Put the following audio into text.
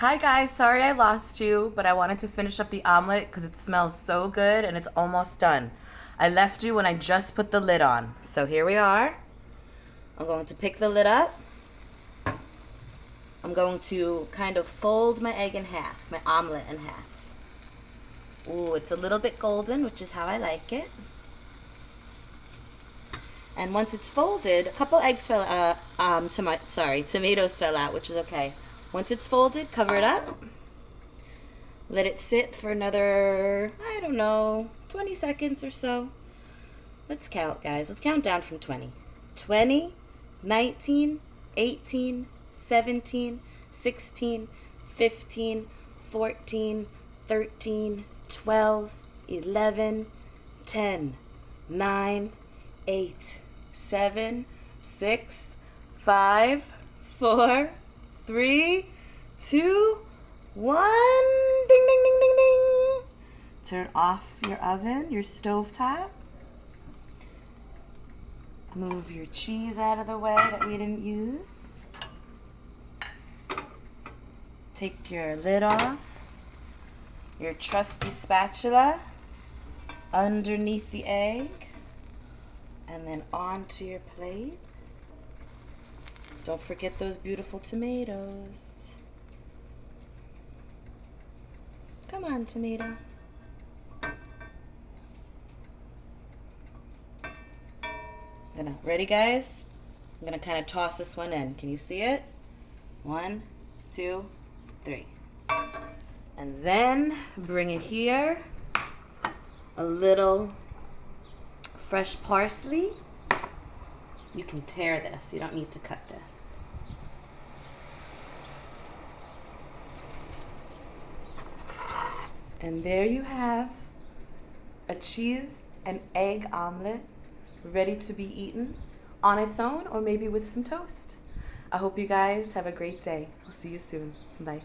Hi guys, sorry I lost you, but I wanted to finish up the omelet because it smells so good and it's almost done. I left you when I just put the lid on. So here we are. I'm going to pick the lid up. I'm going to kind of fold my egg in half, my omelet in half. Ooh, it's a little bit golden, which is how I like it. And once it's folded, a couple eggs fell tomatoes fell out, which is okay. Once it's folded, cover it up. Let it sit for another, 20 seconds or so. Let's count, guys. Let's count down from 20. 20, 19, 18, 17, 16, 15, 14, 13, 12, 11, 10, 9, 8, 7, 6, 5, 4, 3, 2, 1. Ding, ding, ding, ding, ding. Turn off your oven, your stove top. Move your cheese out of the way that we didn't use. Take your lid off. Your trusty spatula underneath the egg. And then onto your plate. Don't forget those beautiful tomatoes. Come on, tomato. Ready, guys? I'm gonna kind of toss this one in. Can you see it? 1, 2, 3. And then bring it here. A little fresh parsley. You can tear this. You don't need to cut this. And there you have a cheese and egg omelet ready to be eaten on its own or maybe with some toast. I hope you guys have a great day. I'll see you soon. Bye.